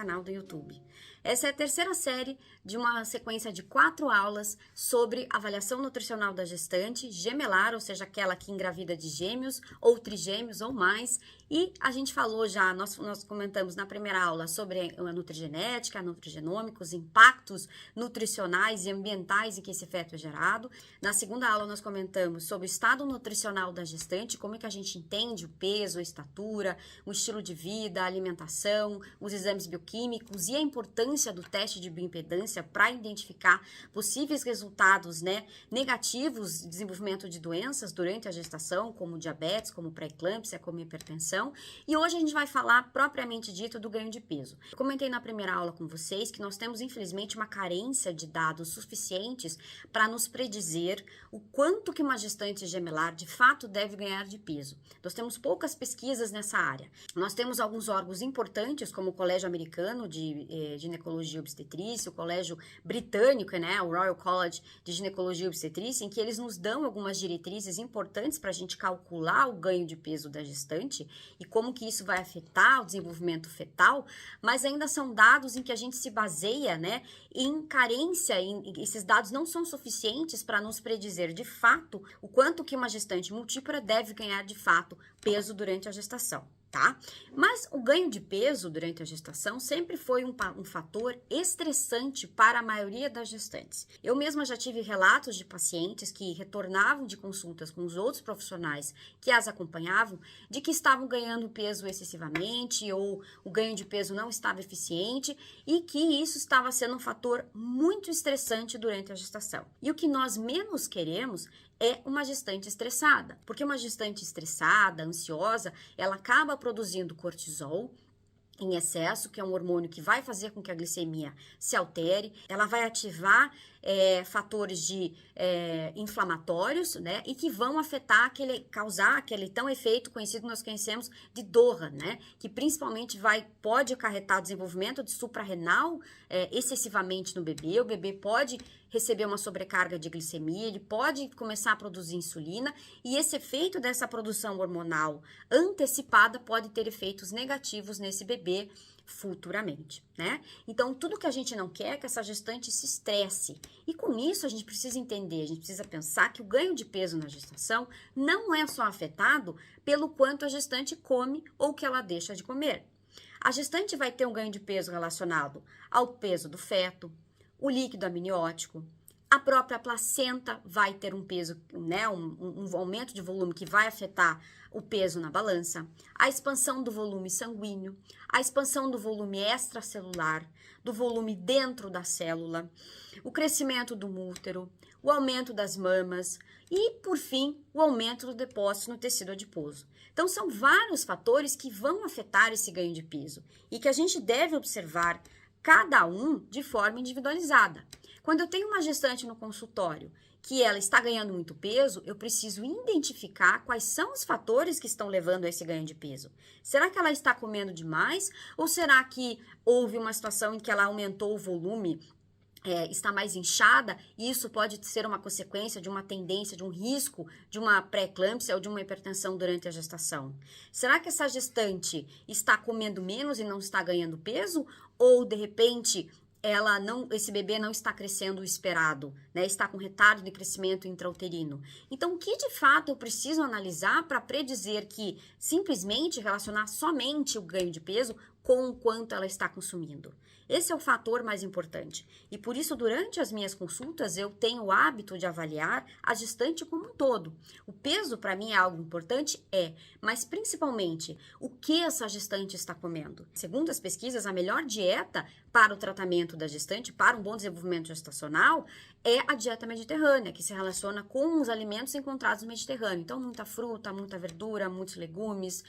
canal do YouTube. Essa é a terceira série de uma sequência de 4 aulas sobre avaliação nutricional da gestante gemelar, ou seja, aquela que engravida de gêmeos ou trigêmeos ou mais. E a gente falou já, nós comentamos na primeira aula sobre a nutrigenética, a nutrigenômica, os impactos nutricionais e ambientais em que esse feto é gerado. Na segunda aula nós comentamos sobre o estado nutricional da gestante, como é que a gente entende o peso, a estatura, o estilo de vida, a alimentação, os exames bioquímicos e a importância do teste de bioimpedância para identificar possíveis resultados, negativos de desenvolvimento de doenças durante a gestação, como diabetes, como pré-eclâmpsia, como hipertensão. E hoje a gente vai falar propriamente dito do ganho de peso. Eu comentei na primeira aula com vocês que nós temos, infelizmente, uma carência de dados suficientes para nos predizer o quanto que uma gestante gemelar de fato deve ganhar de peso. Nós temos poucas pesquisas nessa área. Nós temos alguns órgãos importantes, como o Colégio Americano de Ginecologia e Obstetrícia, o Colégio Britânico, o Royal College de Ginecologia e Obstetrícia, em que eles nos dão algumas diretrizes importantes para a gente calcular o ganho de peso da gestante e como que isso vai afetar o desenvolvimento fetal, mas ainda são dados em que a gente se baseia, em carência, esses dados não são suficientes para nos predizer de fato o quanto que uma gestante múltipla deve ganhar de fato peso durante a gestação. Tá? Mas o ganho de peso durante a gestação sempre foi um fator estressante para a maioria das gestantes. Eu mesma já tive relatos de pacientes que retornavam de consultas com os outros profissionais que as acompanhavam, de que estavam ganhando peso excessivamente ou o ganho de peso não estava eficiente e que isso estava sendo um fator muito estressante durante a gestação. E o que nós menos queremos é uma gestante estressada, porque uma gestante estressada, ansiosa, ela acaba produzindo cortisol em excesso, que é um hormônio que vai fazer com que a glicemia se altere, ela vai ativar fatores inflamatórios, e que vão afetar causar aquele tão efeito conhecido que nós conhecemos de DORA, que principalmente pode acarretar o desenvolvimento de suprarrenal excessivamente no bebê. O bebê pode receber uma sobrecarga de glicemia, ele pode começar a produzir insulina e esse efeito dessa produção hormonal antecipada pode ter efeitos negativos nesse bebê futuramente, Então, tudo que a gente não quer é que essa gestante se estresse. E com isso, a gente precisa entender, a gente precisa pensar que o ganho de peso na gestação não é só afetado pelo quanto a gestante come ou que ela deixa de comer. A gestante vai ter um ganho de peso relacionado ao peso do feto, o líquido amniótico, a própria placenta vai ter um peso, um aumento de volume que vai afetar o peso na balança, a expansão do volume sanguíneo, a expansão do volume extracelular, do volume dentro da célula, o crescimento do útero, o aumento das mamas e, por fim, o aumento do depósito no tecido adiposo. Então, são vários fatores que vão afetar esse ganho de peso e que a gente deve observar cada um de forma individualizada. Quando eu tenho uma gestante no consultório que ela está ganhando muito peso, eu preciso identificar quais são os fatores que estão levando a esse ganho de peso. Será que ela está comendo demais? Ou será que houve uma situação em que ela aumentou o volume, está mais inchada, e isso pode ser uma consequência de uma tendência, de um risco de uma pré-eclâmpsia ou de uma hipertensão durante a gestação? Será que essa gestante está comendo menos e não está ganhando peso? Ou, de repente, esse bebê não está crescendo o esperado, está com retardo de crescimento intrauterino? Então, o que de fato eu preciso analisar para predizer que simplesmente relacionar somente o ganho de peso com o quanto ela está consumindo? Esse é o fator mais importante. E por isso, durante as minhas consultas, eu tenho o hábito de avaliar a gestante como um todo. O peso, para mim, é algo importante? Mas principalmente, o que essa gestante está comendo? Segundo as pesquisas, a melhor dieta para o tratamento da gestante, para um bom desenvolvimento gestacional, é a dieta mediterrânea, que se relaciona com os alimentos encontrados no Mediterrâneo. Então, muita fruta, muita verdura, muitos legumes,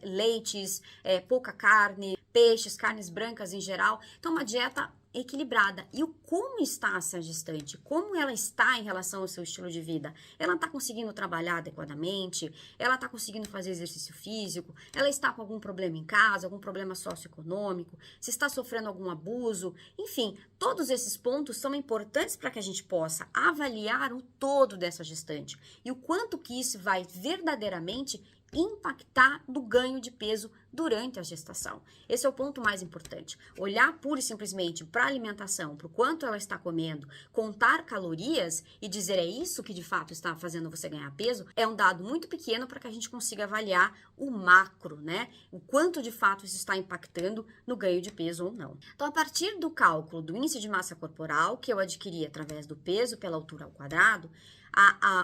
leites, pouca carne, peixes, carnes brancas em geral. Então, uma dieta equilibrada. E como está essa gestante? Como ela está em relação ao seu estilo de vida? Ela está conseguindo trabalhar adequadamente? Ela está conseguindo fazer exercício físico? Ela está com algum problema em casa? Algum problema socioeconômico? Se está sofrendo algum abuso? Enfim, Todos esses pontos são importantes para que a gente possa avaliar o todo dessa gestante e o quanto que isso vai verdadeiramente impactar no ganho de peso durante a gestação. Esse é o ponto mais importante. Olhar pura e simplesmente para a alimentação, para o quanto ela está comendo, contar calorias e dizer é isso que de fato está fazendo você ganhar peso, é um dado muito pequeno para que a gente consiga avaliar o macro, né? O quanto de fato isso está impactando no ganho de peso ou não. Então, a partir do cálculo do índice de massa corporal, que eu adquiri através do peso pela altura ao quadrado,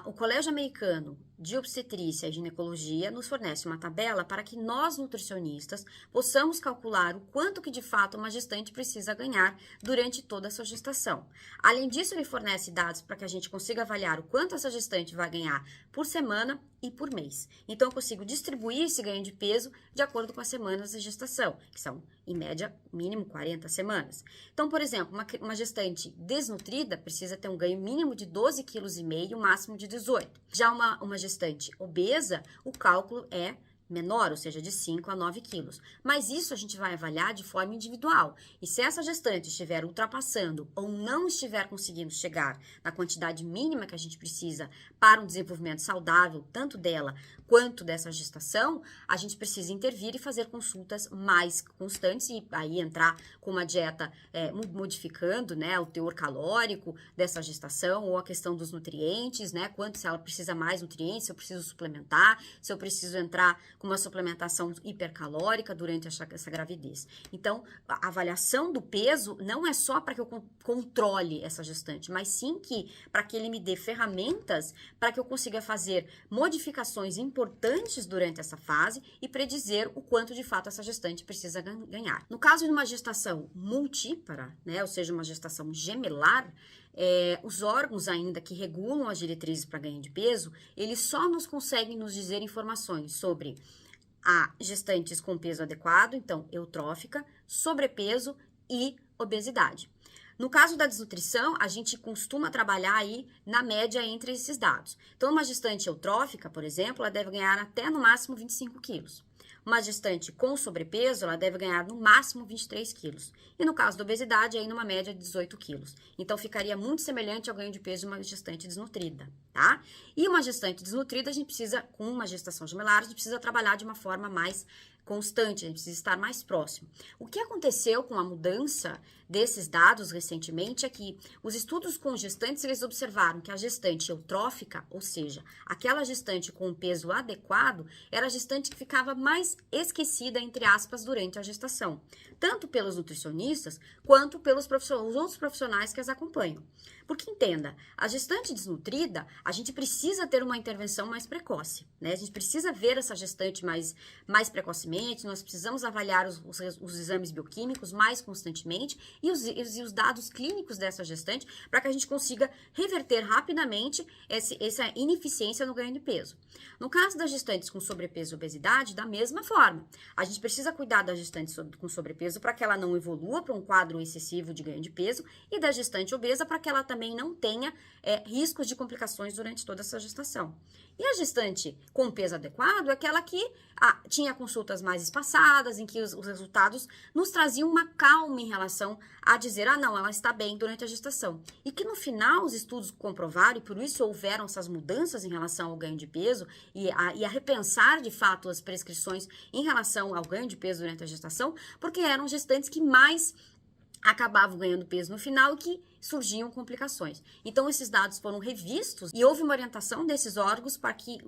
o Colégio Americano de Obstetrícia e Ginecologia nos fornece uma tabela para que nós, nutricionistas, possamos calcular o quanto que de fato uma gestante precisa ganhar durante toda a sua gestação. Além disso, ele fornece dados para que a gente consiga avaliar o quanto essa gestante vai ganhar por semana e por mês. Então, eu consigo distribuir esse ganho de peso de acordo com as semanas de gestação, que são, em média, mínimo 40 semanas. Então, por exemplo, uma gestante desnutrida precisa ter um ganho mínimo de 12,5 kg, máximo de 18. Já uma gestante obesa, o cálculo é menor, ou seja, de 5 a 9 quilos. Mas isso a gente vai avaliar de forma individual. E se essa gestante estiver ultrapassando ou não estiver conseguindo chegar na quantidade mínima que a gente precisa para um desenvolvimento saudável, tanto dela quanto dessa gestação, a gente precisa intervir e fazer consultas mais constantes e aí entrar com uma dieta modificando, né, o teor calórico dessa gestação ou a questão dos nutrientes, né, quanto se ela precisa mais nutrientes, se eu preciso suplementar, se eu preciso entrar com uma suplementação hipercalórica durante essa gravidez. Então, a avaliação do peso não é só para que eu controle essa gestante, mas sim para que ele me dê ferramentas para que eu consiga fazer modificações importantes durante essa fase e predizer o quanto de fato essa gestante precisa ganhar. No caso de uma gestação multípara, né, ou seja, uma gestação gemelar, os órgãos ainda que regulam as diretrizes para ganho de peso, eles só conseguem nos dizer informações sobre a gestantes com peso adequado, então eutrófica, sobrepeso e obesidade. No caso da desnutrição, a gente costuma trabalhar aí na média entre esses dados. Então, uma gestante eutrófica, por exemplo, ela deve ganhar até no máximo 25 quilos. Uma gestante com sobrepeso, ela deve ganhar no máximo 23 quilos. E no caso da obesidade, aí numa média de 18 quilos. Então, ficaria muito semelhante ao ganho de peso de uma gestante desnutrida, tá? E uma gestante desnutrida, a gente precisa, com uma gestação gemelar, a gente precisa trabalhar de uma forma mais constante, a gente precisa estar mais próximo. O que aconteceu com a mudança desses dados recentemente é que os estudos com gestantes, eles observaram que a gestante eutrófica, ou seja, aquela gestante com um peso adequado, era a gestante que ficava mais esquecida, entre aspas, durante a gestação, tanto pelos nutricionistas quanto pelos os outros profissionais que as acompanham. Porque entenda, a gestante desnutrida, a gente precisa ter uma intervenção mais precoce, né? A gente precisa ver essa gestante mais precocemente, nós precisamos avaliar os exames bioquímicos mais constantemente e os dados clínicos dessa gestante para que a gente consiga reverter rapidamente essa ineficiência no ganho de peso. No caso das gestantes com sobrepeso e obesidade, da mesma forma, a gente precisa cuidar da gestante com sobrepeso para que ela não evolua para um quadro excessivo de ganho de peso e da gestante obesa para que ela também não tenha riscos de complicações durante toda essa gestação. E a gestante com peso adequado é aquela que tinha consultas mais espaçadas, em que os resultados nos traziam uma calma em relação a dizer, não, ela está bem durante a gestação. E que no final os estudos comprovaram, e por isso houveram essas mudanças em relação ao ganho de peso e a repensar de fato as prescrições em relação ao ganho de peso durante a gestação, porque eram gestantes que mais acabavam ganhando peso no final e que surgiam complicações. Então, esses dados foram revistos e houve uma orientação desses órgãos para que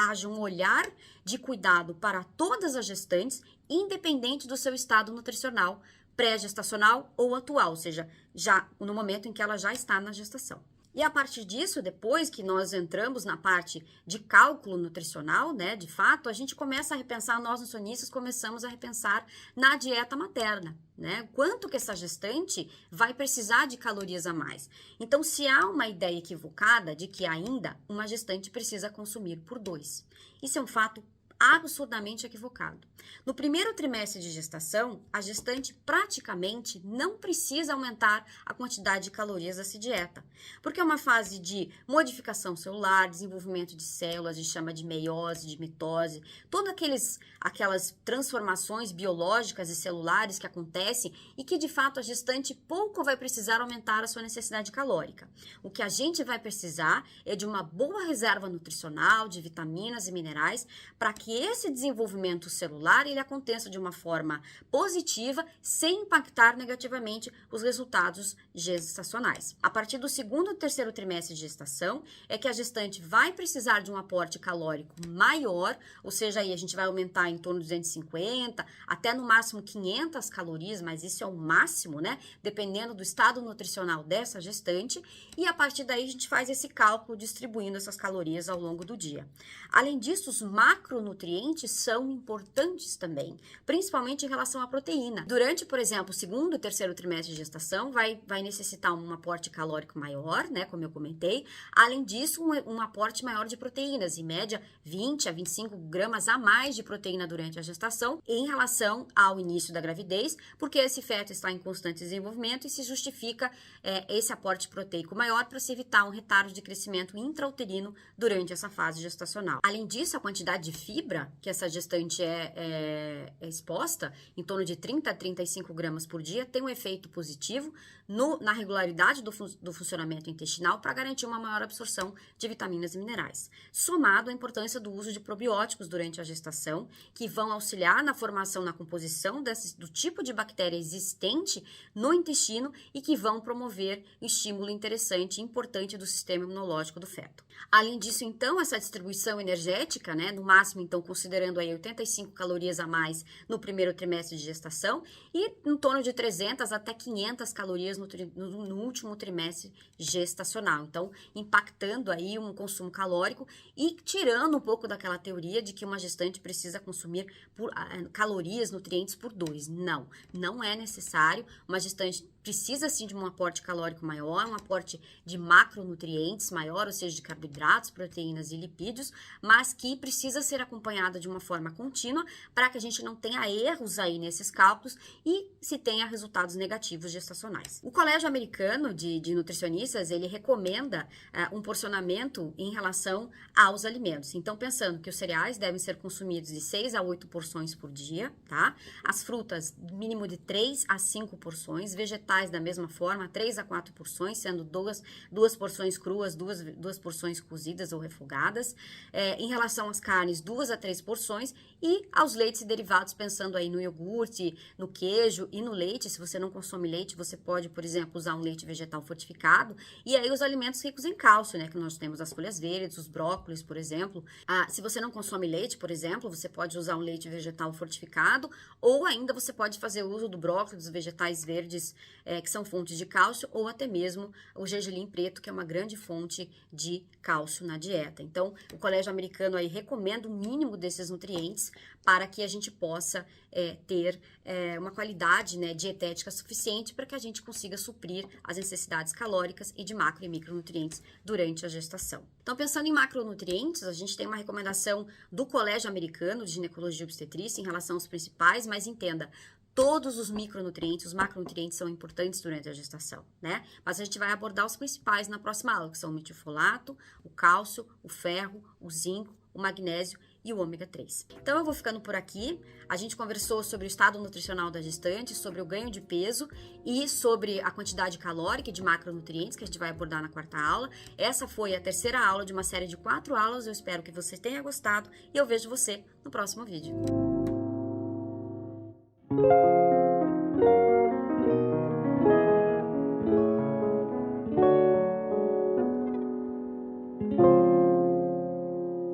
haja um olhar de cuidado para todas as gestantes, independente do seu estado nutricional, pré-gestacional ou atual, ou seja, já no momento em que ela já está na gestação. E a partir disso, depois que nós entramos na parte de cálculo nutricional, né, de fato, a gente começa a repensar, nós nutricionistas começamos a repensar na dieta materna, né? Quanto que essa gestante vai precisar de calorias a mais. Então, se há uma ideia equivocada de que ainda uma gestante precisa consumir por 2, isso é um fato absurdamente equivocado. No primeiro trimestre de gestação, a gestante praticamente não precisa aumentar a quantidade de calorias dessa dieta, porque é uma fase de modificação celular, desenvolvimento de células, a gente chama de meiose, de mitose, todas aquelas transformações biológicas e celulares que acontecem e que, de fato, a gestante pouco vai precisar aumentar a sua necessidade calórica. O que a gente vai precisar é de uma boa reserva nutricional, de vitaminas e minerais, para que esse desenvolvimento celular ele aconteça de uma forma positiva, sem impactar negativamente os resultados gestacionais. A partir do segundo e terceiro trimestre de gestação, é que a gestante vai precisar de um aporte calórico maior, ou seja, aí a gente vai aumentar em torno de 250, até no máximo 500 calorias, mas isso é o máximo, né? Dependendo do estado nutricional dessa gestante, e a partir daí a gente faz esse cálculo distribuindo essas calorias ao longo do dia. Além disso, os macronutrientes são importantes também, principalmente em relação à proteína. Durante, por exemplo, o segundo e terceiro trimestre de gestação, vai necessitar um aporte calórico maior, né, como eu comentei. Além disso, um aporte maior de proteínas, em média 20 a 25 gramas a mais de proteína durante a gestação, em relação ao início da gravidez, porque esse feto está em constante desenvolvimento e se justifica esse aporte proteico maior para se evitar um retardo de crescimento intrauterino durante essa fase gestacional. Além disso, a quantidade de fibra que essa gestante é exposta, em torno de 30 a 35 gramas por dia, tem um efeito positivo na regularidade do funcionamento intestinal para garantir uma maior absorção de vitaminas e minerais. Somado à importância do uso de probióticos durante a gestação, que vão auxiliar na formação, na composição do tipo de bactéria existente no intestino e que vão promover um estímulo interessante e importante do sistema imunológico do feto. Além disso, então, essa distribuição energética, né, no máximo, então, considerando aí 85 calorias a mais no primeiro trimestre de gestação e em torno de 300 até 500 calorias no último trimestre gestacional. Então, impactando aí um consumo calórico e tirando um pouco daquela teoria de que uma gestante precisa consumir calorias, nutrientes por 2. Não é necessário. Uma gestante precisa sim de um aporte calórico maior, um aporte de macronutrientes maior, ou seja, de carboidratos, proteínas e lipídios, mas que precisa ser acompanhada de uma forma contínua para que a gente não tenha erros aí nesses cálculos e se tenha resultados negativos gestacionais. O Colégio Americano de Nutricionistas, ele recomenda um porcionamento em relação aos alimentos. Então, pensando que os cereais devem ser consumidos de 6 a 8 porções por dia, tá? As frutas, mínimo de 3 a 5 porções, vegetais da mesma forma, 3 a 4 porções, sendo duas porções cruas, duas porções cozidas ou refogadas. Em relação às carnes, 2 a 3 porções. E aos leites e derivados, pensando aí no iogurte, no queijo e no leite. Se você não consome leite, você pode, por exemplo, usar um leite vegetal fortificado. E aí os alimentos ricos em cálcio, né? Que nós temos as folhas verdes, os brócolis, por exemplo. Se você não consome leite, por exemplo, você pode usar um leite vegetal fortificado. Ou ainda você pode fazer uso do brócolis, dos vegetais verdes, que são fontes de cálcio, ou até mesmo o gergelim preto, que é uma grande fonte de cálcio na dieta. Então, o Colégio Americano aí recomenda o mínimo desses nutrientes para que a gente possa ter uma qualidade, né, dietética suficiente para que a gente consiga suprir as necessidades calóricas e de macro e micronutrientes durante a gestação. Então, pensando em macronutrientes, a gente tem uma recomendação do Colégio Americano de Ginecologia e Obstetrícia em relação aos principais, mas entenda, todos os micronutrientes, os macronutrientes são importantes durante a gestação, né? Mas a gente vai abordar os principais na próxima aula, que são o metilfolato, o cálcio, o ferro, o zinco, o magnésio e o ômega 3. Então eu vou ficando por aqui. A gente conversou sobre o estado nutricional da gestante, sobre o ganho de peso e sobre a quantidade calórica e de macronutrientes que a gente vai abordar na quarta aula. Essa foi a terceira aula de uma série de 4 aulas. Eu espero que você tenha gostado e eu vejo você no próximo vídeo.